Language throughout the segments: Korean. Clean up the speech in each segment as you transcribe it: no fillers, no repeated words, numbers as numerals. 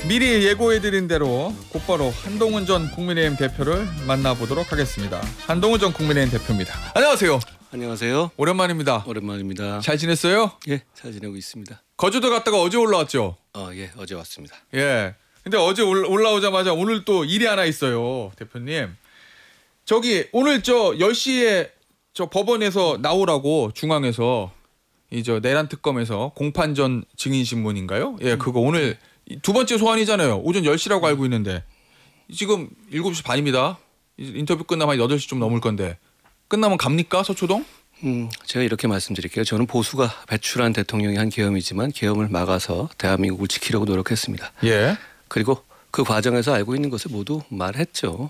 미리 예고해드린 대로 곧바로 한동훈 전 국민의힘 대표를 만나보도록 하겠습니다. 한동훈 전 국민의힘 대표입니다. 안녕하세요. 안녕하세요. 오랜만입니다. 오랜만입니다. 잘 지냈어요? 예, 잘 지내고 있습니다. 거제도 갔다가 어제 올라왔죠? 예, 어제 왔습니다. 예. 근데 어제 올라오자마자 오늘 또 일이 하나 있어요, 대표님. 저기 오늘 저 10시에 저 법원에서 나오라고 중앙에서 이 저 내란 특검에서 공판전 증인 신문인가요? 예, 그거 오늘 두 번째 소환이잖아요. 오전 10시라고 알고 있는데 지금 7시 반입니다. 인터뷰 끝나면 8시 좀 넘을 건데 끝나면 갑니까, 서초동? 제가 이렇게 말씀드릴게요. 저는 보수가 배출한 대통령이 한 계엄이지만 계엄을 막아서 대한민국을 지키려고 노력했습니다. 예. 그리고 그 과정에서 알고 있는 것을 모두 말했죠.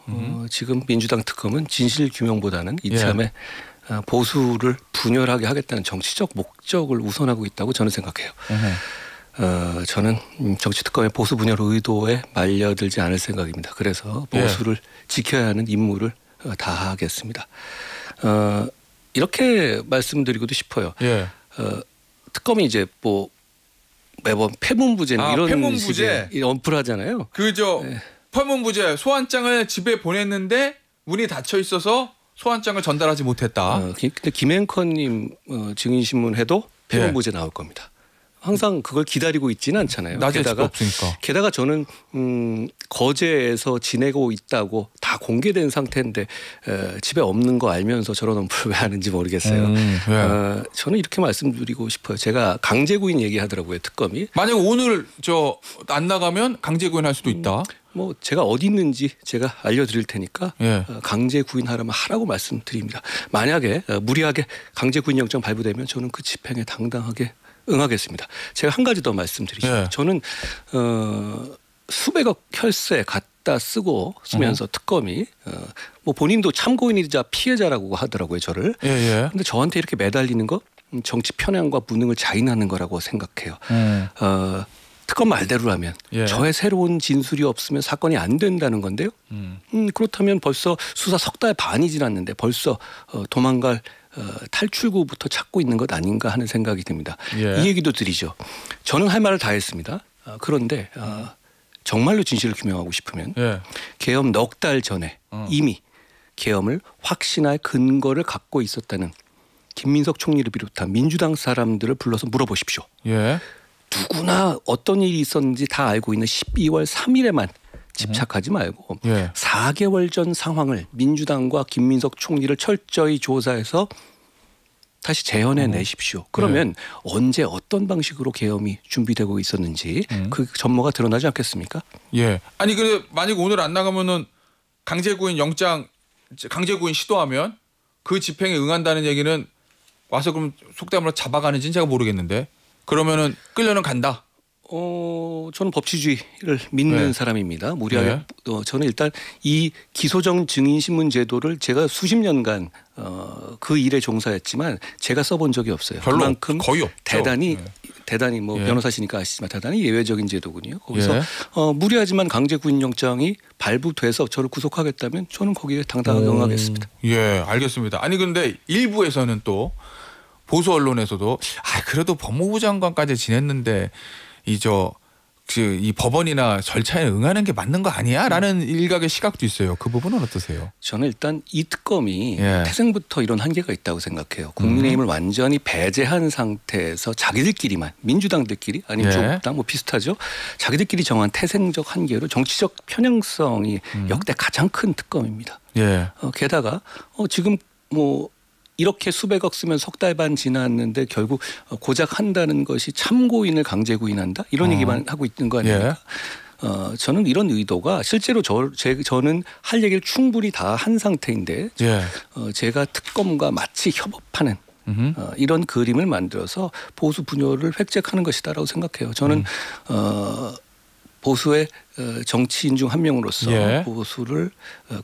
지금 민주당 특검은 진실 규명보다는 이참에 보수를 분열하게 하겠다는 정치적 목적을 우선하고 있다고 저는 생각해요. 저는 정치 특검의 보수 분열 의도에 말려들지 않을 생각입니다. 그래서 보수를 지켜야 하는 임무를 다하겠습니다. 이렇게 말씀드리고도 싶어요. 특검이 이제 뭐 매번 폐문부제 이런 폐문부제 식의 언플하잖아요. 폐문부제 소환장을 집에 보냈는데 문이 닫혀 있어서 소환장을 전달하지 못했다. 근데 김앵커님 증인신문 해도 폐문부제 나올 겁니다. 항상 그걸 기다리고 있지는 않잖아요. 낮에 없으니까. 게다가 저는 거제에서 지내고 있다고 다 공개된 상태인데 집에 없는 거 알면서 저런 언플을 왜 하는지 모르겠어요. 저는 이렇게 말씀드리고 싶어요. 제가 강제구인 얘기하더라고요, 특검이. 만약 오늘 저 안 나가면 강제구인할 수도 있다. 뭐 제가 어디 있는지 제가 알려드릴 테니까 강제 구인하라면 하라고 말씀드립니다. 만약에 무리하게 강제 구인 영장 발부되면 저는 그 집행에 당당하게 응하겠습니다. 제가 한 가지 더 말씀드리죠. 저는 수백억 혈세 갖다 쓰면서 특검이 뭐 본인도 참고인이자 피해자라고 하더라고요, 저를. 근데 저한테 이렇게 매달리는 거 정치 편향과 무능을 자인하는 거라고 생각해요. 특검 말대로라면 저의 새로운 진술이 없으면 사건이 안 된다는 건데요. 그렇다면 벌써 수사 석 달 반이 지났는데 벌써 도망갈 탈출구부터 찾고 있는 것 아닌가 하는 생각이 듭니다. 이 얘기도 드리죠. 저는 할 말을 다 했습니다. 그런데 정말로 진실을 규명하고 싶으면 계엄 넉 달 전에 이미 계엄을 확신할 근거를 갖고 있었다는 김민석 총리를 비롯한 민주당 사람들을 불러서 물어보십시오. 누구나 어떤 일이 있었는지 다 알고 있는 12월 3일에만 집착하지 말고 4개월 전 상황을 민주당과 김민석 총리를 철저히 조사해서 다시 재현해 내십시오. 그러면 언제 어떤 방식으로 계엄이 준비되고 있었는지 그 전모가 드러나지 않겠습니까? 아니 근데 만약 오늘 안 나가면은 강제구인 시도하면 그 집행에 응한다는 얘기는 와서 그럼 속담으로 잡아가는지는 제가 모르겠는데 그러면은 끌려는 간다. 저는 법치주의를 믿는 사람입니다. 무리하게 저는 일단 이 기소정 증인신문 제도를 제가 수십 년간 그 일에 종사했지만 제가 써본 적이 없어요. 그만큼 거의 없죠. 대단히 뭐 변호사시니까 아시지만 대단히 예외적인 제도군요. 거기서 무리하지만 강제 구인영장이 발부돼서 저를 구속하겠다면 저는 거기에 당당하게 응하겠습니다. 알겠습니다. 아니 근데 일부에서는 또 보수 언론에서도 그래도 법무부 장관까지 지냈는데 이 법원이나 절차에 응하는 게 맞는 거 아니야? 라는 일각의 시각도 있어요. 그 부분은 어떠세요? 저는 일단 이 특검이 태생부터 이런 한계가 있다고 생각해요. 국민의힘을 완전히 배제한 상태에서 자기들끼리만 민주당들끼리 아니면 조국당 뭐 비슷하죠. 자기들끼리 정한 태생적 한계로 정치적 편향성이 역대 가장 큰 특검입니다. 게다가 지금 뭐 이렇게 수백억 쓰면 석 달 반 지났는데 결국 고작 한다는 것이 참고인을 강제 구인한다? 이런 얘기만 하고 있는 거 아닙니까? 저는 이런 의도가 실제로 저는 할 얘기를 충분히 다 한 상태인데 제가 특검과 마치 협업하는 이런 그림을 만들어서 보수 분열을 획책하는 것이다라고 생각해요. 저는 보수의 정치인 중 한 명으로서 보수를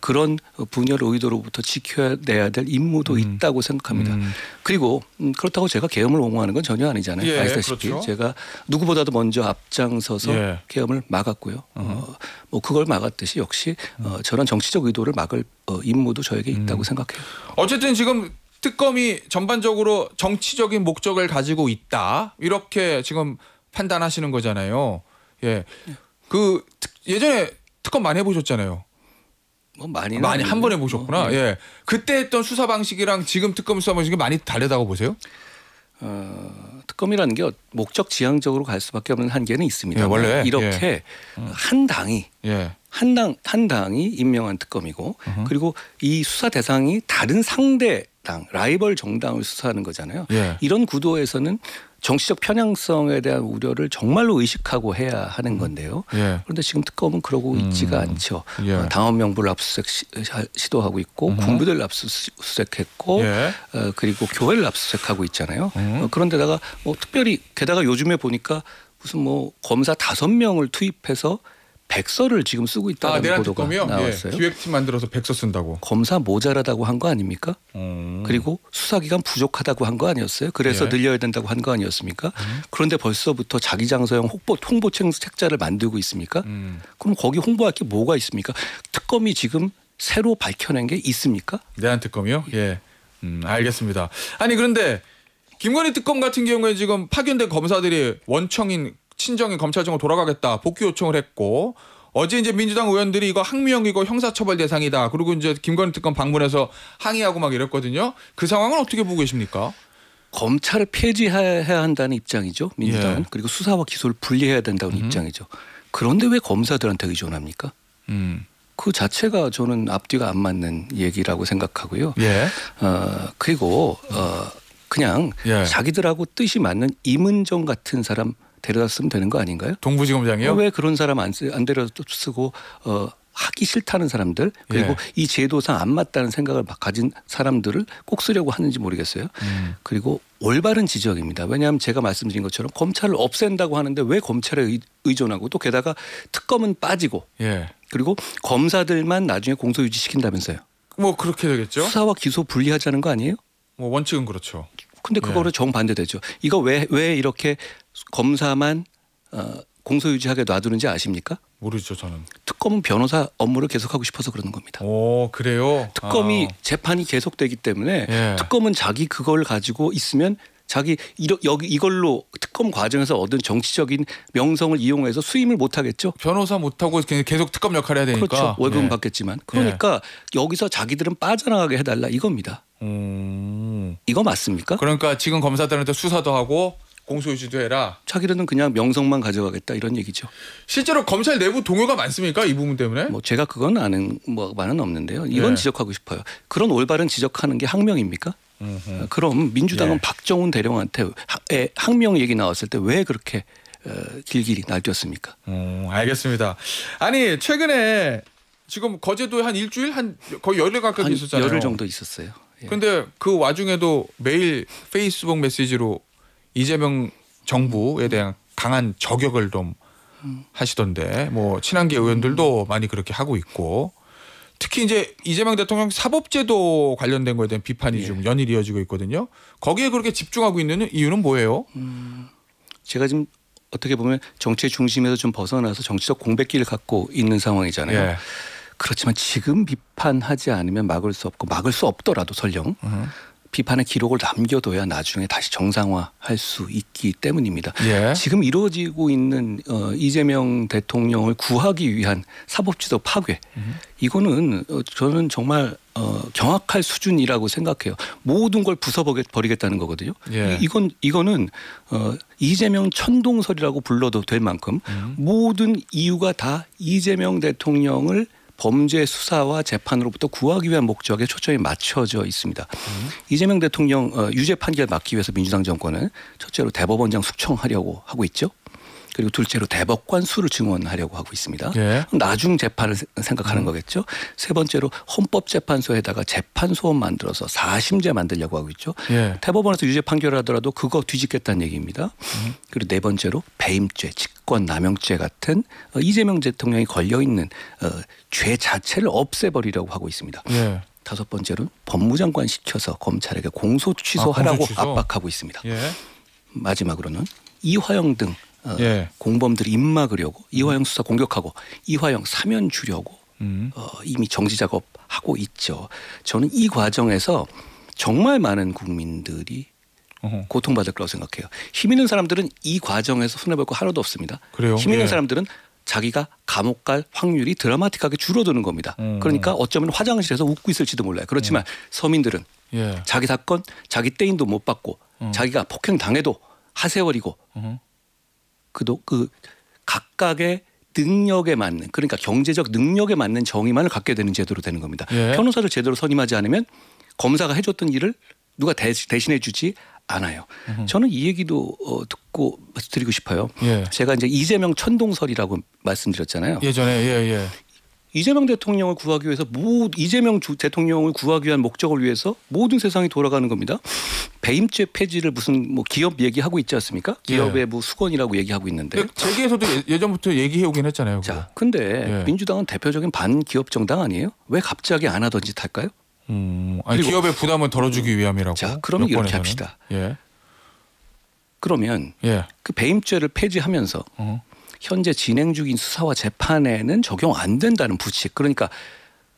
그런 분열 의도로부터 지켜내야 될 임무도 있다고 생각합니다. 그리고 그렇다고 제가 계엄을 옹호하는 건 전혀 아니잖아요. 아시다시피 제가 누구보다도 먼저 앞장서서 계엄을 막았고요. 뭐 그걸 막았듯이 역시 저런 정치적 의도를 막을 임무도 저에게 있다고 생각해요. 어쨌든 지금 특검이 전반적으로 정치적인 목적을 가지고 있다 이렇게 지금 판단하시는 거잖아요. 예전에 특검 많이 해보셨잖아요. 뭐 많이 한 번 해보셨구나. 네. 예. 그때 했던 수사 방식이랑 지금 특검 수사 방식이 많이 다르다고 보세요? 특검이라는 게 목적 지향적으로 갈 수밖에 없는 한계는 있습니다. 예, 원래 이렇게 한 당이 예. 한 당이 임명한 특검이고 그리고 이 수사 대상이 다른 상대 당 라이벌 정당을 수사하는 거잖아요. 예. 이런 구도에서는 정치적 편향성에 대한 우려를 정말로 의식하고 해야 하는 건데요. 예. 그런데 지금 특검은 그러고 있지가 않죠. 예. 당원 명부를 압수수색 시도하고 있고 군부들 압수수색했고 예. 그리고 교회를 압수수색하고 있잖아요. 그런데다가 뭐 특별히 게다가 요즘에 보니까 무슨 뭐 검사 5명을 투입해서 백서를 지금 쓰고 있다는 내란 보도가 특검이요? 나왔어요. 예. 기획팀 만들어서 백서 쓴다고. 검사 모자라다고 한 거 아닙니까? 그리고 수사기관 부족하다고 한 거 아니었어요? 그래서 예. 늘려야 된다고 한 거 아니었습니까? 그런데 벌써부터 자기장소형 홍보책 책자를 만들고 있습니까? 그럼 거기 홍보할 게 뭐가 있습니까? 특검이 지금 새로 밝혀낸 게 있습니까? 내란 특검이요? 예. 알겠습니다. 아니 그런데 김건희 특검 같은 경우에 지금 파견된 검사들이 원청인 친정인 검찰청으로 돌아가겠다 복귀 요청을 했고 어제 이제 민주당 의원들이 이거 항명이고 형사처벌 대상이다. 그리고 이제 김건희 특검 방문해서 항의하고 막 이랬거든요. 그 상황은 어떻게 보고 계십니까? 검찰을 폐지해야 한다는 입장이죠. 민주당은. 예. 그리고 수사와 기소를 분리해야 된다는 입장이죠. 그런데 왜 검사들한테 의존합니까? 그 자체가 저는 앞뒤가 안 맞는 얘기라고 생각하고요. 예. 그리고 그냥 예. 자기들하고 뜻이 맞는 임은정 같은 사람 데려다 쓰면 되는 거 아닌가요? 동부지검장이요? 왜 그런 사람 안 데려다 쓰고 하기 싫다는 사람들 그리고 예. 이 제도상 안 맞다는 생각을 가진 사람들을 꼭 쓰려고 하는지 모르겠어요. 그리고 올바른 지적입니다. 왜냐하면 제가 말씀드린 것처럼 검찰을 없앤다고 하는데 왜 검찰에 의존하고 또 게다가 특검은 빠지고 예. 그리고 검사들만 나중에 공소유지시킨다면서요. 뭐 그렇게 되겠죠. 수사와 기소 분리하자는 거 아니에요? 뭐 원칙은 그렇죠. 근데 그거를 정반대되죠. 이거 왜 이렇게 검사만 공소유지하게 놔두는지 아십니까? 모르죠 저는. 특검은 변호사 업무를 계속하고 싶어서 그러는 겁니다. 오 그래요? 특검이 재판이 계속되기 때문에 예. 특검은 자기 그걸 가지고 있으면 자기 이걸로 특검 과정에서 얻은 정치적인 명성을 이용해서 수임을 못 하겠죠. 변호사 못하고 계속 특검 역할을 해야 되니까. 그렇죠. 월급은 예. 받겠지만. 그러니까 여기서 자기들은 빠져나가게 해달라 이겁니다. 이거 맞습니까? 그러니까 지금 검사들한테 수사도 하고 공소유지도 해라. 자기들은 그냥 명성만 가져가겠다 이런 얘기죠. 실제로 검찰 내부 동요가 많습니까? 이 부분 때문에? 뭐 제가 그건 아는 바는 없는데요. 이건 예. 지적하고 싶어요. 그런 올바른 지적하는 게 항명입니까? 그럼 민주당은 예. 박정훈 대령한테 항명 얘기 나왔을 때 왜 그렇게 길길이 날뛰었습니까? 알겠습니다. 아니 최근에 지금 거제도에 한 일주일 거의 열흘 가까이 한 있었잖아요. 열흘 정도 있었어요. 예. 근데 그 와중에도 매일 페이스북 메시지로 이재명 정부에 대한 강한 저격을 좀 하시던데 뭐 친한계 의원들도 많이 그렇게 하고 있고 특히 이제 이재명 대통령 사법제도 관련된 거에 대한 비판이 좀 연일 이어지고 있거든요. 거기에 그렇게 집중하고 있는 이유는 뭐예요? 제가 지금 어떻게 보면 정치의 중심에서 좀 벗어나서 정치적 공백기를 갖고 있는 상황이잖아요. 예. 그렇지만 지금 비판하지 않으면 막을 수 없고 막을 수 없더라도 설령 비판의 기록을 남겨둬야 나중에 다시 정상화할 수 있기 때문입니다. 예. 지금 이루어지고 있는 이재명 대통령을 구하기 위한 사법제도 파괴 이거는 저는 정말 경악할 수준이라고 생각해요. 모든 걸 부숴버리겠다는 거거든요. 예. 이거는 이재명 천동설이라고 불러도 될 만큼 모든 이유가 다 이재명 대통령을 범죄 수사와 재판으로부터 구하기 위한 목적에 초점이 맞춰져 있습니다. 이재명 대통령 유죄 판결 막기 위해서 민주당 정권은 첫째로 대법원장 숙청하려고 하고 있죠. 그리고 둘째로 대법관 수를 증원하려고 하고 있습니다. 예. 나중 재판을 생각하는 거겠죠. 세 번째로 헌법재판소에다가 재판소원 만들어서 4심제 만들려고 하고 있죠. 예. 대법원에서 유죄 판결을 하더라도 그거 뒤집겠다는 얘기입니다. 그리고 네 번째로 배임죄, 직권남용죄 같은 이재명 대통령이 걸려있는 죄 자체를 없애버리려고 하고 있습니다. 예. 다섯 번째로는 법무장관 시켜서 검찰에게 공소 취소하라고 공소 취소? 압박하고 있습니다. 예. 마지막으로는 이화영 등 예. 공범들이 입막으려고 이화영 수사 공격하고 이화영 사면 주려고 이미 정지 작업하고 있죠. 저는 이 과정에서 정말 많은 국민들이 고통받을 거라고 생각해요. 힘 있는 사람들은 이 과정에서 손해볼 거 하나도 없습니다. 그래요? 힘 있는 예. 사람들은 자기가 감옥 갈 확률이 드라마틱하게 줄어드는 겁니다. 그러니까 어쩌면 화장실에서 웃고 있을지도 몰라요. 그렇지만 서민들은 예. 자기 사건 자기 떼인도 못 받고 자기가 폭행 당해도 하세월이고 그 각각의 능력에 맞는 그러니까 경제적 능력에 맞는 정의만을 갖게 되는 제도로 되는 겁니다. 예. 변호사를 제대로 선임하지 않으면 검사가 해줬던 일을 누가 대신해 주지 않아요. 저는 이 얘기도 듣고 드리고 싶어요. 예. 제가 이제 이재명 천동설이라고 말씀드렸잖아요. 예전에 예. 이재명 대통령을 구하기 위해서 대통령을 구하기 위한 목적을 위해서 모든 세상이 돌아가는 겁니다. 배임죄 폐지를 무슨 뭐 기업 얘기하고 있지 않습니까? 기업의 뭐 수건이라고 얘기하고 있는데. 재계에서도 예전부터 얘기해 오긴 했잖아요. 자, 근데 민주당은 대표적인 반기업 정당 아니에요? 왜 갑자기 안 하던 짓 할까요? 아니, 기업의 부담을 덜어주기 위함이라고. 자, 그러면 이렇게 합시다. 예. 그러면 그 배임죄를 폐지하면서 현재 진행 중인 수사와 재판에는 적용 안 된다는 부칙. 그러니까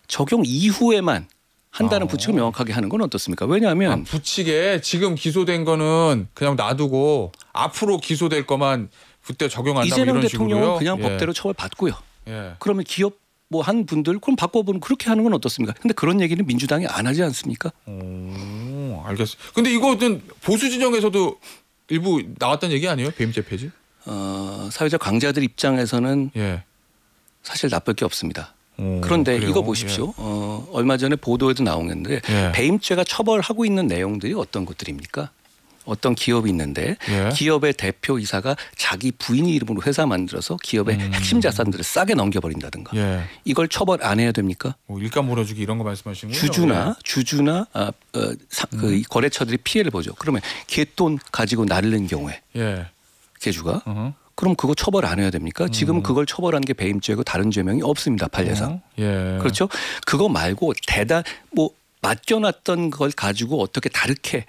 적용 이후에만 한다는 부칙을 명확하게 하는 건 어떻습니까? 왜냐하면 부칙에 지금 기소된 거는 그냥 놔두고 앞으로 기소될 거만 그때 적용한다고 이재명 이런 대통령은 식으로요? 그냥 법대로 처벌받고요. 예. 그러면 기업 뭐 한 분들 그럼 바꿔보는 그렇게 하는 건 어떻습니까? 근데 그런 얘기는 민주당이 안 하지 않습니까? 알겠습니다. 근데 이거는 보수 진영에서도 일부 나왔던 얘기 아니에요? 배임죄 폐지? 사회적 강자들 입장에서는 예. 사실 나쁠 게 없습니다. 그런데 그래요? 이거 보십시오. 얼마 전에 보도에도 나오는데 배임죄가 처벌하고 있는 내용들이 어떤 것들입니까? 어떤 기업이 있는데 기업의 대표이사가 자기 부인 이름으로 회사 만들어서 기업의 핵심 자산들을 싸게 넘겨버린다든가 이걸 처벌 안 해야 됩니까? 뭐 일감 몰아주기 이런 거 말씀하시는 거죠? 주주나 그 거래처들이 피해를 보죠. 그러면 갯돈 가지고 날른 경우에 개주가 그럼 그거 처벌 안 해야 됩니까? 지금 그걸 처벌하는 게 배임죄고 다른 죄명이 없습니다. 판례상. 그렇죠? 그거 말고 맡겨놨던 걸 가지고 어떻게 다르게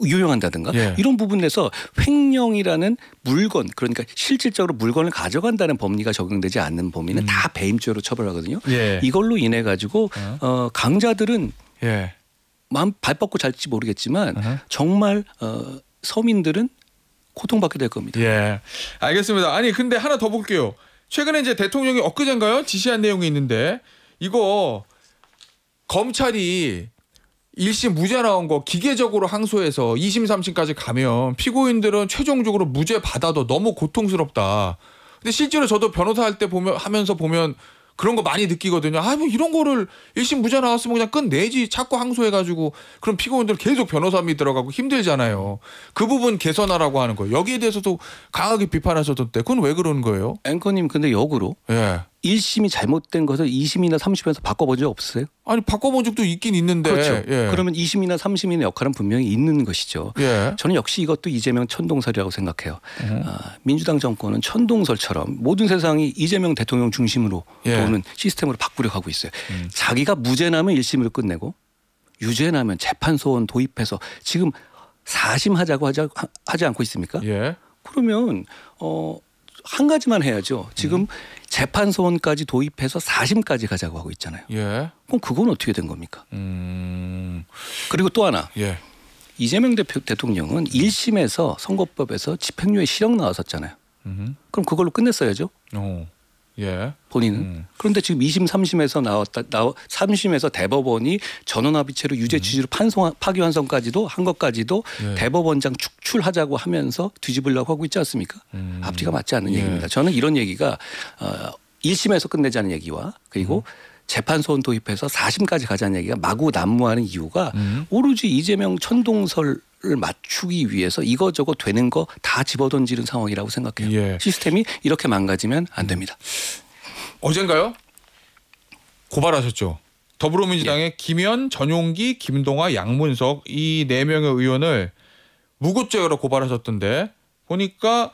유용한다든가 이런 부분에서 횡령이라는 물건 그러니까 실질적으로 물건을 가져간다는 법리가 적용되지 않는 범위는 다 배임죄로 처벌하거든요. 이걸로 인해 가지고 강자들은 마음 발 뻗고 잘지 모르겠지만 정말 서민들은 고통받게 될 겁니다. 예, 알겠습니다. 아니 근데 하나 더 볼게요. 최근에 이제 대통령이 엊그젠가요? 지시한 내용이 있는데 이거 검찰이 1심 무죄 나온 거 기계적으로 항소해서 2심 3심까지 가면 피고인들은 최종적으로 무죄 받아도 너무 고통스럽다. 근데 실제로 저도 변호사 할 때 하면서 보면 그런 거 많이 느끼거든요. 뭐 이런 거를 1심 무죄 나왔으면 그냥 끝내지. 자꾸 항소해가지고 그럼 피고인들 계속 변호사비 들어가고 힘들잖아요. 그 부분 개선하라고 하는 거예요. 여기에 대해서도 강하게 비판하셨던데 그건 왜 그러는 거예요? 앵커님 근데 역으로 1심이 잘못된 것을 2심이나 3심에서 바꿔본 적 없으세요? 아니 바꿔본 적도 있긴 있는데. 그렇죠. 그러면 2심이나 3심의 역할은 분명히 있는 것이죠. 저는 역시 이것도 이재명 천동설이라고 생각해요. 민주당 정권은 천동설처럼 모든 세상이 이재명 대통령 중심으로 도는 시스템으로 바꾸려고 하고 있어요. 자기가 무죄 나면 1심으로 끝내고 유죄 나면 재판소원 도입해서 지금 4심 하자고 하지 않고 있습니까? 그러면 한 가지만 해야죠. 지금 재판소원까지 도입해서 4심까지 가자고 하고 있잖아요. 그럼 그건 어떻게 된 겁니까? 그리고 또 하나. 이재명 대통령은 1심에서 선거법에서 집행유예 실형 나왔었잖아요. 그럼 그걸로 끝냈어야죠. 본인은. 그런데 지금 2심 3심에서 3심에서 대법원이 전원합의체로 유죄 취지로 파기환송까지도 한 것까지도 대법원장 축출하자고 하면서 뒤집으려고 하고 있지 않습니까? 앞뒤가 맞지 않는 얘기입니다. 저는 이런 얘기가 1심에서 끝내자는 얘기와 그리고 재판소원 도입해서 4심까지 가자는 얘기가 마구 난무하는 이유가 오로지 이재명 천동설을 맞추기 위해서 이거저거 되는 거 다 집어던지는 상황이라고 생각해요. 시스템이 이렇게 망가지면 안 됩니다. 어젠가요? 고발하셨죠. 더불어민주당의 김현, 전용기, 김동아, 양문석 이 4명의 의원을 무고죄로 고발하셨던데 보니까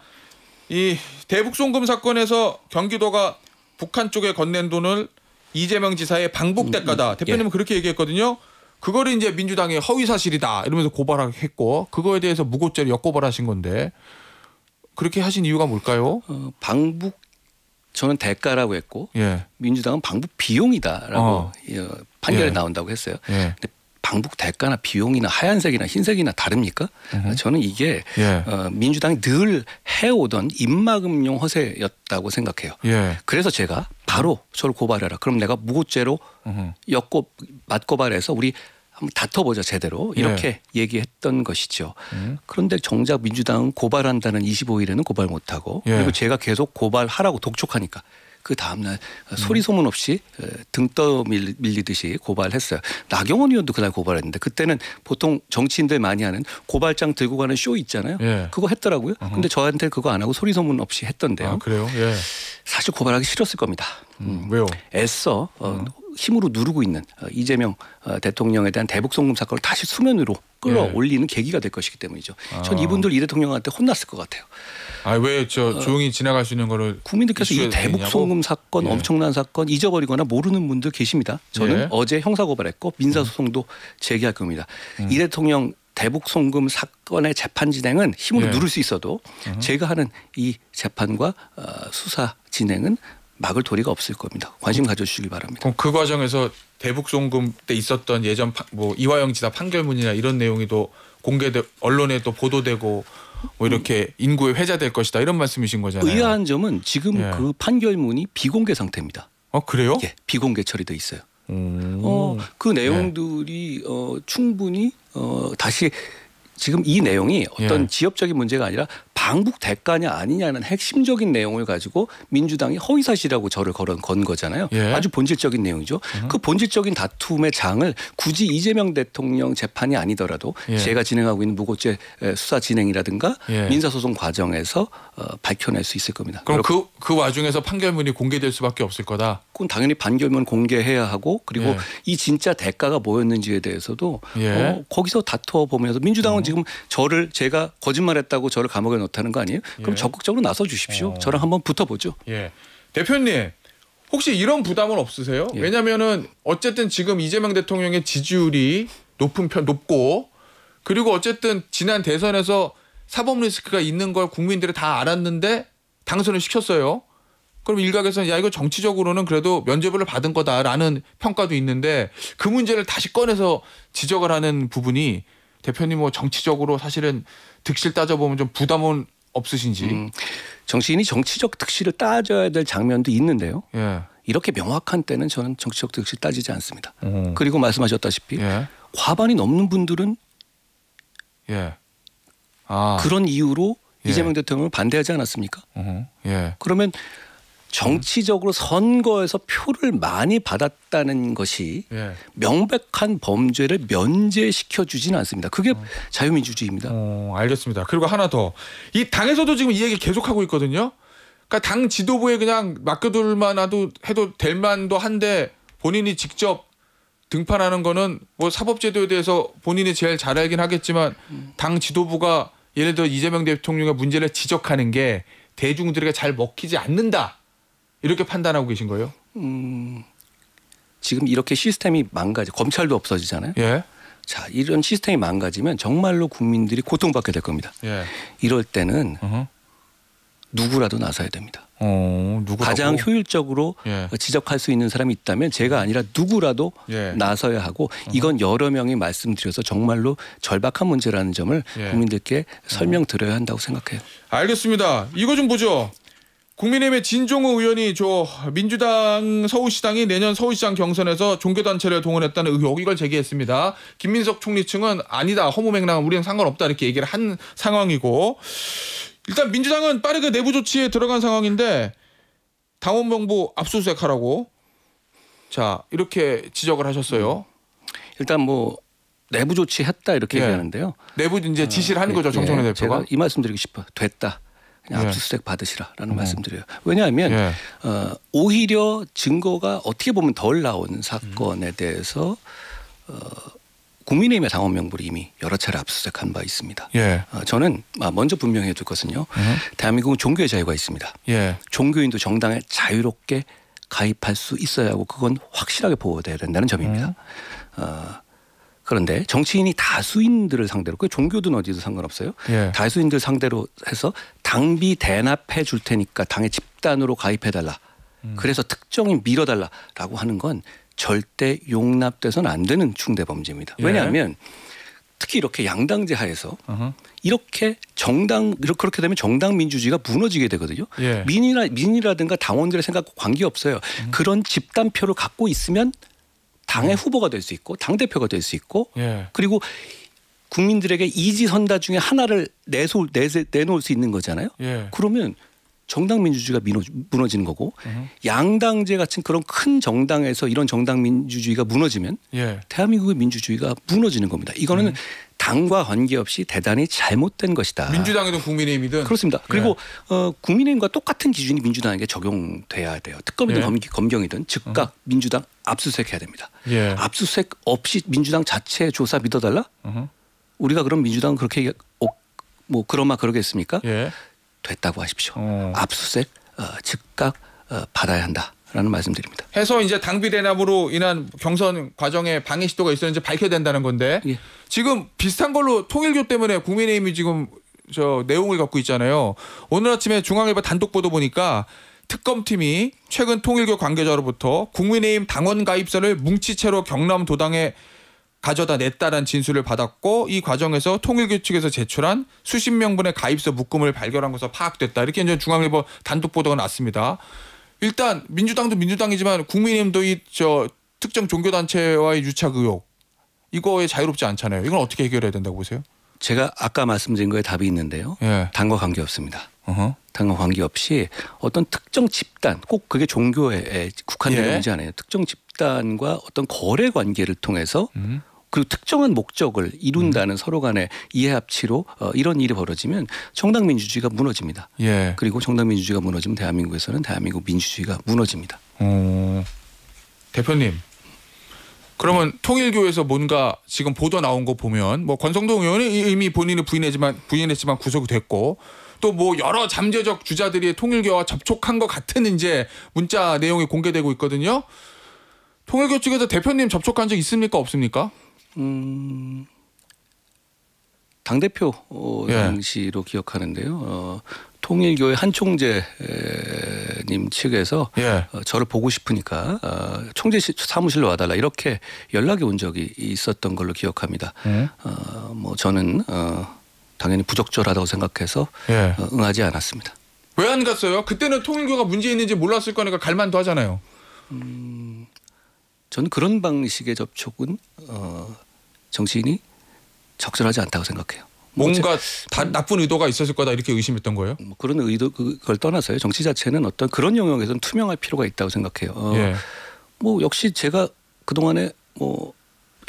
이 대북송금 사건에서 경기도가 북한 쪽에 건넨 돈을 이재명 지사의 방북 대가다. 대표님은 그렇게 얘기했거든요. 그거를 이제 민주당이 허위 사실이다 이러면서 고발했고 그거에 대해서 무고죄로 역고발하신 건데 그렇게 하신 이유가 뭘까요? 방북 저는 대가라고 했고 민주당은 방북 비용이다라고 판결에 나온다고 했어요. 근데 방북 대가나 비용이나 하얀색이나 흰색이나 다릅니까? 저는 이게 예. 민주당이 늘 해오던 입막음용 허세였다고 생각해요. 예. 그래서 제가 바로 저를 고발해라. 그럼 내가 무고죄로 맞고발해서 우리 한번 다퉈보자 제대로 이렇게 얘기했던 것이죠. 그런데 정작 민주당은 고발한다는 25일에는 고발 못하고 그리고 제가 계속 고발하라고 독촉하니까 그 다음날 소리 소문 없이 등 떠밀리듯이 고발했어요. 나경원 의원도 그날 고발했는데 그때는 보통 정치인들 많이 하는 고발장 들고 가는 쇼 있잖아요. 그거 했더라고요. 근데 저한테 그거 안 하고 소리 소문 없이 했던데요. 아, 그래요? 예. 사실 고발하기 싫었을 겁니다. 왜요? 애써 힘으로 누르고 있는 이재명 대통령에 대한 대북 송금 사건을 다시 수면으로 끌어올리는 계기가 될 것이기 때문이죠. 전 이분들 이 대통령한테 혼났을 것 같아요. 아, 왜 저 조용히 지나갈 수 있는 거를 국민들께서 이 대북 송금 사건 엄청난 사건 잊어버리거나 모르는 분들 계십니다. 저는 어제 형사 고발했고 민사 소송도 제기할 겁니다. 이 대통령 대북 송금 사건의 재판 진행은 힘으로 누를 수 있어도 제가 하는 이 재판과 수사 진행은 막을 도리가 없을 겁니다. 관심 가져주시기 바랍니다. 그럼 그 과정에서 대북 송금 때 있었던 예전 뭐 이화영 지사 판결문이나 이런 내용이 또 공개돼 언론에 또 보도되고 뭐 이렇게 인구에 회자될 것이다 이런 말씀이신 거잖아요. 의아한 점은 지금 그 판결문이 비공개 상태입니다. 그래요? 예, 비공개 처리돼 있어요. 그 내용들이 충분히 다시 지금 이 내용이 어떤 지역적인 문제가 아니라 방북 대가냐 아니냐는 핵심적인 내용을 가지고 민주당이 허위사실이라고 저를 건 거잖아요. 아주 본질적인 내용이죠. 그 본질적인 다툼의 장을 굳이 이재명 대통령 재판이 아니더라도 제가 진행하고 있는 무고죄 수사 진행이라든가 민사소송 과정에서 밝혀낼 수 있을 겁니다. 그럼 그 와중에서 판결문이 공개될 수밖에 없을 거다. 그건 당연히 판결문 공개해야 하고 그리고 이 진짜 대가가 뭐였는지에 대해서도 거기서 다투어 보면서 민주당은 지금 제가 거짓말했다고 저를 감옥에 넣다는 거 아니에요? 그럼 적극적으로 나서 주십시오. 저랑 한번 붙어보죠. 대표님 혹시 이런 부담은 없으세요? 왜냐하면은 어쨌든 지금 이재명 대통령의 지지율이 높고 그리고 어쨌든 지난 대선에서 사법 리스크가 있는 걸 국민들이 다 알았는데 당선을 시켰어요. 그럼 일각에서는 야 이거 정치적으로는 그래도 면죄부를 받은 거다라는 평가도 있는데 그 문제를 다시 꺼내서 지적을 하는 부분이 대표님 뭐 정치적으로 사실은 득실 따져보면 좀 부담은 없으신지. 정치인이 정치적 득실을 따져야 될 장면도 있는데요. 이렇게 명확한 때는 저는 정치적 득실 따지지 않습니다. 그리고 말씀하셨다시피 과반이 넘는 분들은 그런 이유로 이재명 대통령을 반대하지 않았습니까? 그러면 정치적으로 선거에서 표를 많이 받았다는 것이 명백한 범죄를 면제시켜주지는 않습니다. 그게 자유민주주의입니다. 알겠습니다. 그리고 하나 더. 이 당에서도 지금 이 얘기 계속하고 있거든요. 그러니까 당 지도부에 그냥 맡겨둘만 해도 될 만도 한데 본인이 직접 등판하는 거는 뭐 사법제도에 대해서 본인이 제일 잘 알긴 하겠지만 당 지도부가 예를 들어 이재명 대통령의 문제를 지적하는 게 대중들에게 잘 먹히지 않는다. 이렇게 판단하고 계신 거예요? 지금 이렇게 시스템이 검찰도 없어지잖아요. 자, 이런 시스템이 망가지면 정말로 국민들이 고통받게 될 겁니다. 이럴 때는 누구라도 나서야 됩니다. 누구라고? 가장 효율적으로 지적할 수 있는 사람이 있다면 제가 아니라 누구라도 나서야 하고 이건 여러 명이 말씀드려서 정말로 절박한 문제라는 점을 국민들께 설명드려야 한다고 생각해요. 알겠습니다. 이거 좀 보죠. 국민의힘의 진종우 의원이 민주당 서울시당이 내년 서울시장 경선에서 종교단체를 동원했다는 의혹 이걸 제기했습니다. 김민석 총리 측은 아니다. 허무맹랑한 우리는 상관없다 이렇게 얘기를 한 상황이고 일단 민주당은 빠르게 내부 조치에 들어간 상황인데 당원 명부 압수수색하라고 자 이렇게 지적을 하셨어요. 일단 뭐 내부 조치했다 이렇게 얘기하는데요. 내부 이제 지시를 하는 거죠 정청래 대표가. 제가 이 말씀드리고 싶어요. 됐다. 그냥 압수수색 받으시라라는 말씀드려요. 왜냐하면 오히려 증거가 어떻게 보면 덜 나온 사건에 대해서 국민의힘의 당원 명부를 이미 여러 차례 압수수색한 바 있습니다. 저는 먼저 분명히 해둘 것은요. 대한민국은 종교의 자유가 있습니다. 종교인도 정당에 자유롭게 가입할 수 있어야 하고 그건 확실하게 보호돼야 된다는 점입니다. 그런데 정치인이 다수인들을 상대로 그 종교든 어디든 상관없어요. 다수인들 상대로 해서 당비 대납해 줄 테니까 당의 집단으로 가입해달라. 그래서 특정인 밀어달라라고 하는 건 절대 용납돼서는 안 되는 중대 범죄입니다. 예. 왜냐하면 특히 이렇게 양당제 하에서 이렇게 그렇게 되면 정당 민주주의가 무너지게 되거든요. 예. 민이라든가 당원들의 생각과 관계없어요. 그런 집단표를 갖고 있으면 당의 후보가 될 수 있고 당대표가 될 수 있고 예. 그리고 국민들에게 이지선다 중에 하나를 내놓을 수 있는 거잖아요. 예. 그러면 정당 민주주의가 무너지는 거고 양당제 같은 그런 큰 정당에서 이런 정당 민주주의가 무너지면 예. 대한민국의 민주주의가 무너지는 겁니다. 이거는 당과 관계없이 대단히 잘못된 것이다. 민주당이든 국민의힘이든 그렇습니다. 예. 그리고 국민의힘과 똑같은 기준이 민주당에게 적용돼야 돼요. 특검이든 예. 검경이든 즉각 민주당 압수수색해야 됩니다. 예. 압수수색 없이 민주당 자체 조사 믿어달라? 우리가 그럼 민주당은 그렇게 뭐 그러마 그러겠습니까? 예. 됐다고 하십시오. 압수수색 즉각 받아야 한다라는 말씀드립니다. 해서 이제 당비대납으로 인한 경선 과정에 방해 시도가 있었는지 밝혀야 된다는 건데 예. 지금 비슷한 걸로 통일교 때문에 국민의힘이 지금 저 내용을 갖고 있잖아요. 오늘 아침에 중앙일보 단독 보도 보니까 특검팀이 최근 통일교 관계자로부터 국민의힘 당원 가입서를 뭉치채로 경남도당에 가져다 냈다는 진술을 받았고 이 과정에서 통일교 측에서 제출한 수십 명분의 가입서 묶음을 발견한 것으로 파악됐다. 이렇게 이제 중앙일보 단독 보도가 났습니다. 일단 민주당도 민주당이지만 국민의힘도 이 저 특정 종교단체와의 유착 의혹 이거에 자유롭지 않잖아요. 이건 어떻게 해결해야 된다고 보세요? 제가 아까 말씀드린 거에 답이 있는데요. 예. 당과 관계없습니다. 당과 관계없이 어떤 특정 집단 꼭 그게 종교에 국한되는 예. 문제 아니에요. 특정 집단과 어떤 거래 관계를 통해서 그리고 특정한 목적을 이룬다는 서로 간의 이해합치로 이런 일이 벌어지면 정당 민주주의가 무너집니다. 예. 그리고 정당 민주주의가 무너지면 대한민국에서는 대한민국 민주주의가 무너집니다. 대표님. 그러면 통일교에서 뭔가 지금 보도 나온 거 보면 뭐 권성동 의원이 이미 본인은 부인했지만 구속이 됐고 또 뭐 여러 잠재적 주자들이 통일교와 접촉한 것 같은 이제 문자 내용이 공개되고 있거든요. 통일교 측에서 대표님 접촉한 적 있습니까? 없습니까? 당대표 예. 당시로 기억하는데요. 통일교의 한총재님 측에서 예. 저를 보고 싶으니까 총재 사무실로 와달라 이렇게 연락이 온 적이 있었던 걸로 기억합니다. 뭐 저는 당연히 부적절하다고 생각해서 예. 응하지 않았습니다. 왜 안 갔어요? 그때는 통일교가 문제 있는지 몰랐을 거니까 갈만도 하잖아요. 저는 그런 방식의 접촉은 정치인이 적절하지 않다고 생각해요. 뭔가 나쁜 의도가 있었을 거다 이렇게 의심했던 거예요? 뭐 그런 의도 그걸 떠나서요. 정치 자체는 어떤 그런 영역에서는 투명할 필요가 있다고 생각해요. 예. 뭐 역시 제가 그 동안에 뭐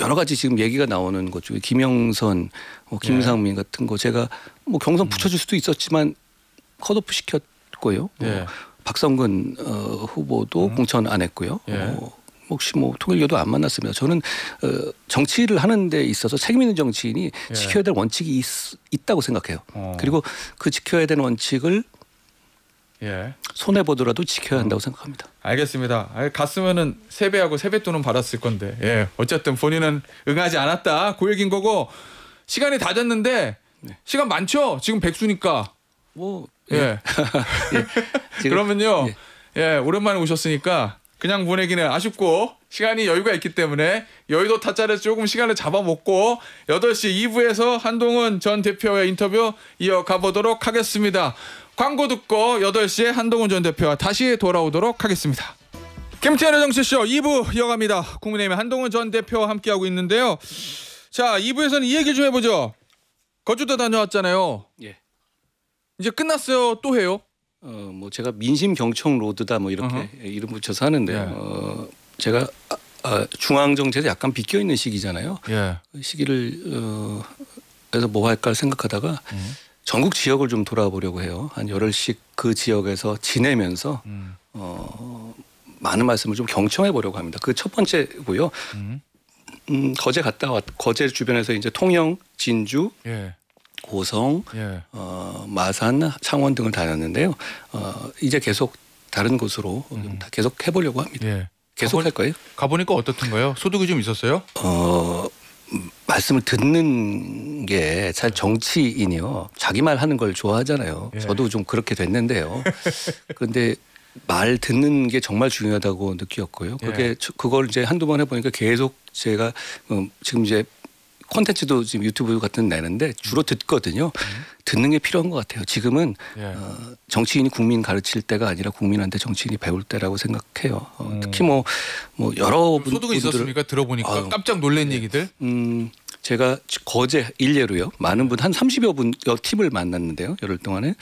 여러 가지 지금 얘기가 나오는 것 중에 김영선, 김상민 같은 거 제가 뭐 경선 붙여줄 수도 있었지만 컷오프 시켰고요. 예. 박성근 후보도 공천 안 했고요. 예. 혹시 뭐 통일교도 안 만났습니다. 저는 정치를 하는 데 있어서 책임 있는 정치인이 예. 지켜야 될 원칙이 있다고 생각해요. 그리고 그 지켜야 되는 원칙을 예. 손해 보더라도 지켜야 한다고 생각합니다. 알겠습니다. 갔으면은 세배하고 세뱃돈은 받았을 건데. 예. 어쨌든 본인은 응하지 않았다. 그 얘기인 거고 시간이 다 됐는데 네. 시간 많죠? 지금 백수니까. 뭐 예. 예. 지금, 그러면요. 예. 예. 오랜만에 오셨으니까 그냥 보내기는 아쉽고 시간이 여유가 있기 때문에 여의도 타짜를 조금 시간을 잡아먹고 8시 2부에서 한동훈 전 대표의 인터뷰 이어가 보도록 하겠습니다. 광고 듣고 8시에 한동훈 전 대표와 다시 돌아오도록 하겠습니다. 김태현의 정치쇼 2부 이어갑니다. 국민의힘의 한동훈 전 대표와 함께하고 있는데요. 자, 2부에서는 이 얘기 좀 해보죠. 거주도 다녀왔잖아요. 예. 이제 끝났어요. 또 해요? 뭐 제가 민심 경청 로드다 뭐 이렇게 이름 붙여서 하는데요. 제가 중앙 정치에서 약간 비껴 있는 시기잖아요. 예. 그 시기를 해서 뭐 할까 생각하다가 전국 지역을 좀 돌아보려고 해요. 한 열흘씩 그 지역에서 지내면서 많은 말씀을 좀 경청해 보려고 합니다. 그 첫 번째고요. 거제 갔다 거제 주변에서 이제 통영, 진주, 예. 고성, 예. 마산, 창원 등을 다녔는데요. 이제 계속 다른 곳으로 계속 해보려고 합니다. 예. 계속 할 거예요? 가보니까 어떻던가요? 소득이 좀 있었어요? 말씀을 듣는 게 잘 정치인이요. 자기 말 하는 걸 좋아하잖아요. 예. 저도 좀 그렇게 됐는데요. 그런데 말 듣는 게 정말 중요하다고 느꼈고요. 그게 그걸 이제 한두 번 해보니까 계속 제가 지금 이제 콘텐츠도 지금 유튜브 같은 데 내는데 주로 듣거든요. 듣는 게 필요한 것 같아요. 지금은 정치인이 국민 가르칠 때가 아니라 국민한테 정치인이 배울 때라고 생각해요. 특히 뭐 여러 소득은 있었습니까? 들어보니까 깜짝 놀란 얘기들. 제가 거제 일례로요. 많은 분 한 30여 분 팀을 만났는데요. 열흘 동안에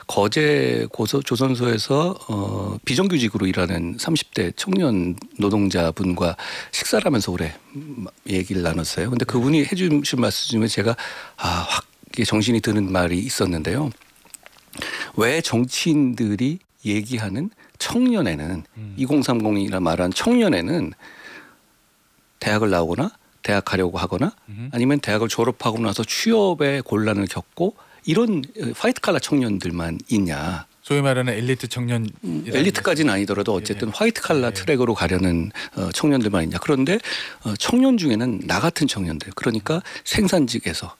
거제 조선소에서 비정규직으로 일하는 30대 청년 노동자분과 식사를 하면서 오래 얘기를 나눴어요. 근데 그분이 해주신 말씀 중에 제가 확 정신이 드는 말이 있었는데요. 왜 정치인들이 얘기하는 청년에는 2030이라 말한 청년에는 대학을 나오거나 대학 가려고 하거나 아니면 대학을 졸업하고 나서 취업에 곤란을 겪고 이런 화이트 칼라 청년들만 있냐. 소위 말하는 엘리트 청년. 엘리트까지는 아니더라도 어쨌든 화이트 칼라 트랙으로 가려는 청년들만 있냐. 그런데 청년 중에는 나 같은 청년들 그러니까 생산직에서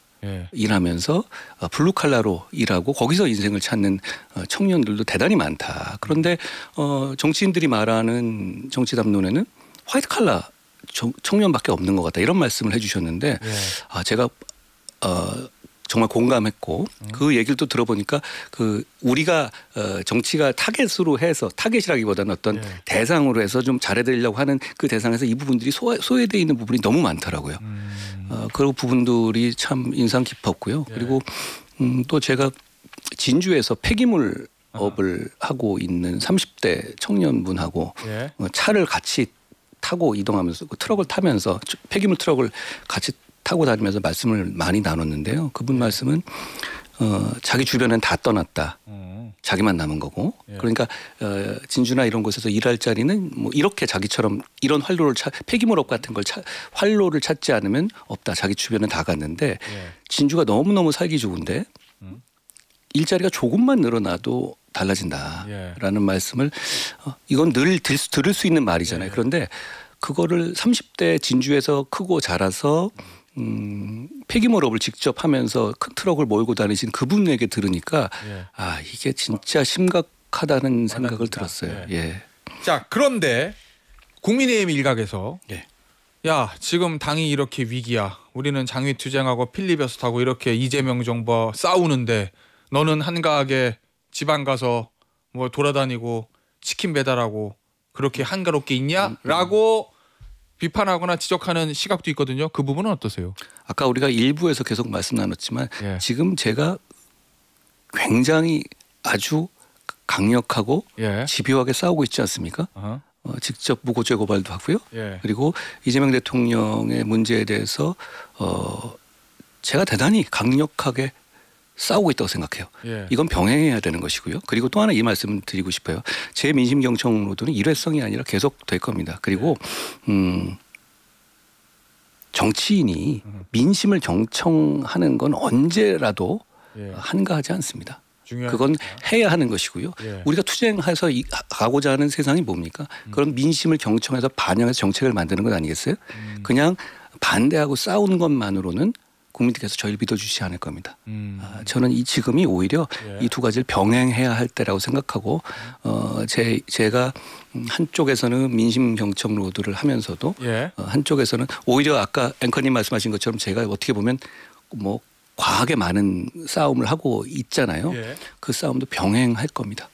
일하면서 블루 칼라로 일하고 거기서 인생을 찾는 청년들도 대단히 많다. 그런데 정치인들이 말하는 정치 담론에는 화이트 칼라 청년밖에 없는 것 같다 이런 말씀을 해주셨는데 제가 정말 공감했고 그 얘기를 또 들어보니까 우리가 정치가 타겟으로 해서 타겟이라기보다는 어떤 대상으로 해서 좀 잘해드리려고 하는 그 대상에서 이 부분들이 소외되어 있는 부분이 너무 많더라고요. 그리고 부분들이 참 인상 깊었고요. 그리고 또 제가 진주에서 폐기물 업을 하고 있는 30대 청년분하고 차를 같이 타고 이동하면서 트럭을 타면서 폐기물 트럭을 같이 타고 다니면서 말씀을 많이 나눴는데요. 그분 말씀은 자기 주변엔 다 떠났다. 자기만 남은 거고. 그러니까 진주나 이런 곳에서 일할 자리는 뭐 이렇게 자기처럼 이런 활로를 폐기물업 같은 걸 활로를 찾지 않으면 없다. 자기 주변은 다 갔는데 진주가 너무너무 살기 좋은데 일자리가 조금만 늘어나도 달라진다라는 말씀을 이건 늘 들을 수 있는 말이잖아요. 그런데 그거를 30대 진주에서 크고 자라서 폐기물업을 직접 하면서 큰 트럭을 몰고 다니신 그분에게 들으니까 이게 진짜 심각하다는 생각을 들었어요. 자, 그런데 국민의힘 일각에서 야, 지금 당이 이렇게 위기야. 우리는 장외투쟁하고 필리버스터하고 이렇게 이재명 정부와 싸우는데 너는 한가하게 지방 가서 뭐 돌아다니고 치킨 배달하고 그렇게 한가롭게 있냐라고 비판하거나 지적하는 시각도 있거든요. 그 부분은 어떠세요? 아까 우리가 일부에서 계속 말씀 나눴지만 지금 제가 굉장히 아주 강력하고 집요하게 싸우고 있지 않습니까? 직접 무고죄 고발도 하고요. 그리고 이재명 대통령의 문제에 대해서 제가 대단히 강력하게 싸우고 있다고 생각해요. 이건 병행해야 되는 것이고요. 그리고 또 하나 이 말씀을 드리고 싶어요. 제 민심 경청로도는 일회성이 아니라 계속 될 겁니다. 그리고 정치인이 민심을 경청하는 건 언제라도 한가하지 않습니다. 그건 해야 하는 것이고요. 우리가 투쟁해서 가고자 하는 세상이 뭡니까? 그런 민심을 경청해서 반영해서 정책을 만드는 것 아니겠어요? 그냥 반대하고 싸우는 것만으로는 국민들께서 저희를 믿어주시지 않을 겁니다. 저는 지금이 오히려 이 두 가지를 병행해야 할 때라고 생각하고 제가 한쪽에서는 민심 경청 로드를 하면서도 한쪽에서는 오히려 아까 앵커님 말씀하신 것처럼 제가 어떻게 보면 뭐 과하게 많은 싸움을 하고 있잖아요. 그 싸움도 병행할 겁니다.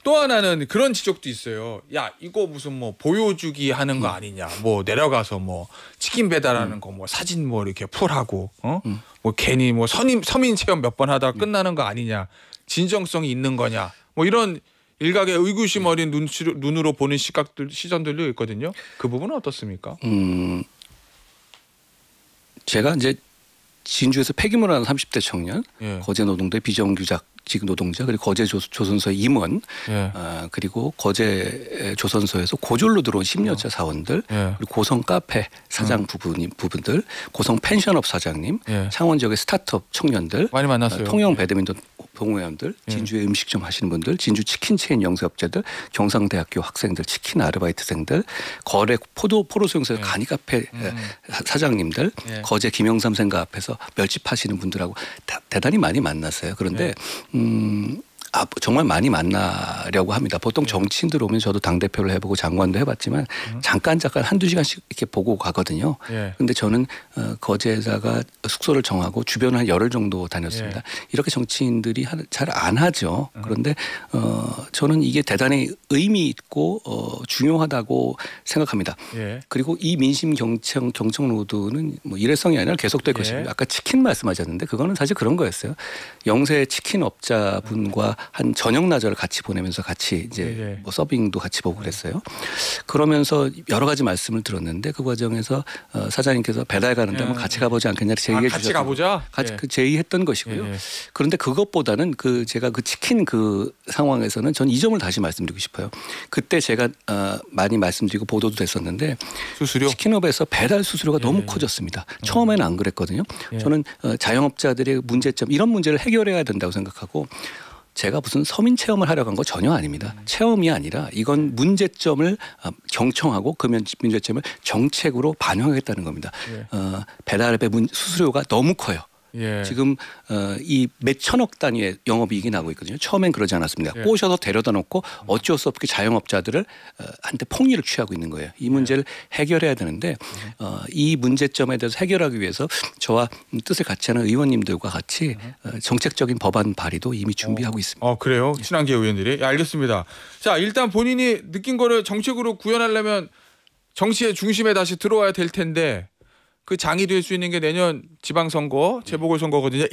또 하나는 그런 지적도 있어요. 야, 이거 무슨 뭐 보여주기 하는 거 아니냐. 뭐 내려가서 뭐 치킨 배달하는 거 뭐 사진 뭐 이렇게 풀하고 뭐 괜히 뭐 서민 체험 몇 번 하다가 끝나는 거 아니냐. 진정성이 있는 거냐. 뭐 이런 일각의 의구심 어린 눈으로 보는 시선들도 있거든요. 그 부분은 어떻습니까? 제가 이제 진주에서 폐기물하는 30대 청년, 거제 노동대 비정규직 노동자, 그리고 거제 조선소의 임원, 그리고 거제 조선소에서 고졸로 들어온 10년차 사원들, 그리고 고성 카페 사장 부분들, 고성 펜션업 사장님, 창원 지역의 스타트업 청년들, 많이 만났어요. 통영 배드민턴 동호회원들, 진주에 음식점 하시는 분들, 진주 치킨 체인 영세업자들, 경상대학교 학생들, 치킨 아르바이트생들, 거래 포로수용소에서 간이 카페 사장님들, 거제 김영삼 생가 앞에서 멸치 파시는 분들하고 대단히 많이 만났어요. 그런데 정말 많이 만나려고 합니다. 보통 정치인들 오면 저도 당대표를 해보고 장관도 해봤지만 잠깐 한두 시간씩 이렇게 보고 가거든요. 그런데 저는 거제에다가 숙소를 정하고 주변을 한 열흘 정도 다녔습니다. 이렇게 정치인들이 잘 안 하죠. 그런데 저는 이게 대단히 의미 있고 중요하다고 생각합니다. 그리고 이 민심 경청 로드는 뭐 일회성이 아니라 계속될 것입니다. 아까 치킨 말씀하셨는데 그거는 사실 그런 거였어요. 영세 치킨 업자분과 한 저녁 나절을 같이 보내면서 같이 이제 뭐 서빙도 같이 보고 그랬어요. 그러면서 여러 가지 말씀을 들었는데 그 과정에서 사장님께서 배달 가는데 한번 같이 가보지 않겠냐 제의해 주셔서 같이 가보자. 같이 제의했던 것이고요. 그런데 그것보다는 제가 그 치킨 그 상황에서는 전 이 점을 다시 말씀드리고 싶어요. 그때 제가 많이 말씀드리고 보도도 됐었는데 수수료? 치킨업에서 배달 수수료가 너무 커졌습니다. 처음에는 안 그랬거든요. 저는 자영업자들의 문제점 이런 문제를 해결해야 된다고 생각하고 제가 무슨 서민 체험을 하려고 한 거 전혀 아닙니다. 체험이 아니라 이건 문제점을 경청하고 그 문제점을 정책으로 반영하겠다는 겁니다. 배달앱의 수수료가 너무 커요. 지금 이 몇천억 단위의 영업이익이 나고 있거든요. 처음엔 그러지 않았습니다. 꼬셔서 데려다 놓고 어쩔 수 없게 자영업자들을 한테 폭리를 취하고 있는 거예요. 이 문제를 해결해야 되는데 이 문제점에 대해서 해결하기 위해서 저와 뜻을 같이 하는 의원님들과 같이 정책적인 법안 발의도 이미 준비하고 있습니다. 그래요? 친한계 의원들이? 알겠습니다. 자, 일단 본인이 느낀 거를 정책으로 구현하려면 정치의 중심에 다시 들어와야 될 텐데 그 장이 될 수 있는 게 내년 지방선거, 재보궐선거거든요.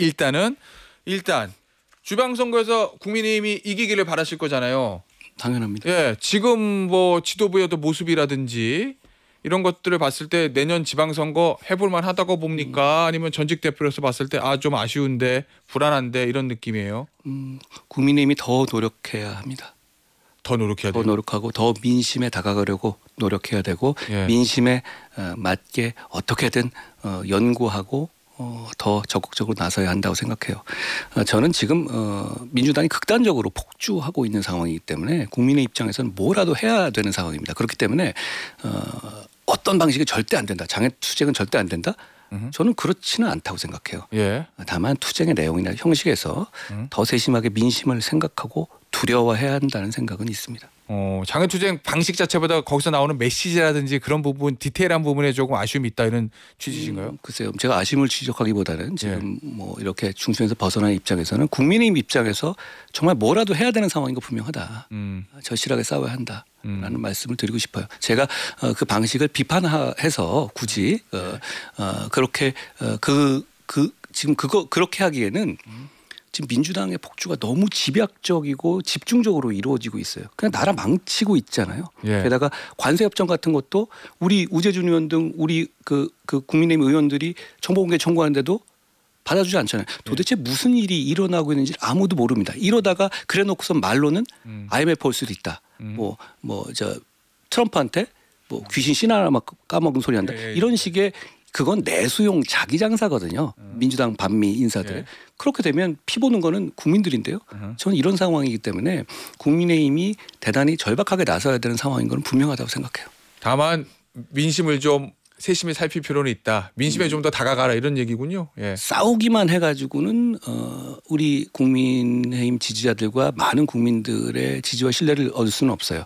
일단 지방선거에서 국민의힘이 이기기를 바라실 거잖아요. 당연합니다. 지금 뭐 지도부의 어떤 모습이라든지 이런 것들을 봤을 때 내년 지방선거 해볼만 하다고 봅니까? 아니면 전직 대표로서 봤을 때 좀 아쉬운데 불안한데 이런 느낌이에요? 국민의힘이 더 노력해야 합니다. 더 노력해야 돼요. 더 노력하고 더 민심에 다가가려고 노력해야 되고 민심에 맞게 어떻게든 연구하고 더 적극적으로 나서야 한다고 생각해요. 저는 지금 민주당이 극단적으로 폭주하고 있는 상황이기 때문에 국민의 입장에서는 뭐라도 해야 되는 상황입니다. 그렇기 때문에 어떤 방식이 절대 안 된다. 장애 투쟁은 절대 안 된다. 저는 그렇지는 않다고 생각해요. 다만 투쟁의 내용이나 형식에서 더 세심하게 민심을 생각하고 두려워해야 한다는 생각은 있습니다. 장애투쟁 방식 자체보다 거기서 나오는 메시지라든지 그런 부분 디테일한 부분에 조금 아쉬움이 있다 이런 취지신가요? 글쎄요. 제가 아쉬움을 지적하기보다는 지금 뭐 이렇게 중심에서 벗어난 입장에서는 국민의힘 입장에서 정말 뭐라도 해야 되는 상황인 거 분명하다. 절실하게 싸워야 한다. 라는 말씀을 드리고 싶어요. 제가 그 방식을 비판해서 굳이 그렇게 지금 그렇게 하기에는 지금 민주당의 폭주가 너무 집약적이고 집중적으로 이루어지고 있어요. 그냥 나라 망치고 있잖아요. 게다가 관세협정 같은 것도 우리 우재준 의원 등 우리 그 국민의힘 의원들이 정보공개 청구하는데도 받아주지 않잖아요. 도대체 무슨 일이 일어나고 있는지 아무도 모릅니다. 이러다가 그래놓고선 말로는 IMF 올 수도 있다. 저 트럼프한테 뭐 귀신 씨나 막 까먹은 소리 한다. 이런 식의 그건 내수용 자기 장사거든요. 민주당 반미 인사들. 그렇게 되면 피 보는 거는 국민들인데요. 저는 이런 상황이기 때문에 국민의힘이 대단히 절박하게 나서야 되는 상황인 건 분명하다고 생각해요. 다만 민심을 좀 세심히 살필 필요는 있다. 민심에 좀 더 다가가라 이런 얘기군요. 싸우기만 해가지고는 우리 국민의힘 지지자들과 많은 국민들의 지지와 신뢰를 얻을 수는 없어요.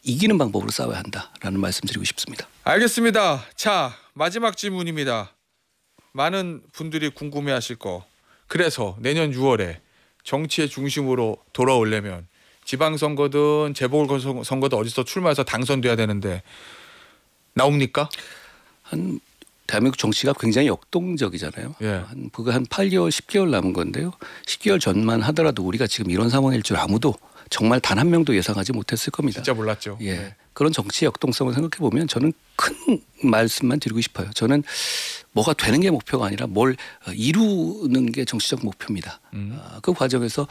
이기는 방법으로 싸워야 한다라는 말씀드리고 싶습니다. 알겠습니다. 자, 마지막 질문입니다. 많은 분들이 궁금해하실 거. 그래서 내년 6월에 정치의 중심으로 돌아오려면 지방선거든 재보궐선거든 어디서 출마해서 당선돼야 되는데 나옵니까? 대한민국 정치가 굉장히 역동적이잖아요. 그거 한 8개월, 10개월 남은 건데요. 10개월 전만 하더라도 우리가 지금 이런 상황일 줄 아무도 정말 단 한 명도 예상하지 못했을 겁니다. 진짜 몰랐죠. 그런 정치의 역동성을 생각해 보면 저는 큰 말씀만 드리고 싶어요. 저는 뭐가 되는 게 목표가 아니라 뭘 이루는 게 정치적 목표입니다. 그 과정에서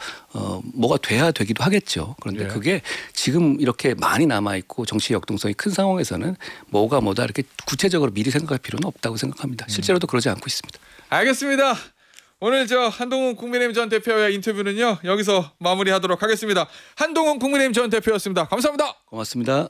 뭐가 돼야 되기도 하겠죠. 그런데 그게 지금 이렇게 많이 남아있고 정치의 역동성이 큰 상황에서는 뭐가 뭐다 이렇게 구체적으로 미리 생각할 필요는 없다고 생각합니다. 실제로도 그러지 않고 있습니다. 알겠습니다. 오늘 한동훈 국민의힘 전 대표의 인터뷰는요. 여기서 마무리하도록 하겠습니다. 한동훈 국민의힘 전 대표였습니다. 감사합니다. 고맙습니다.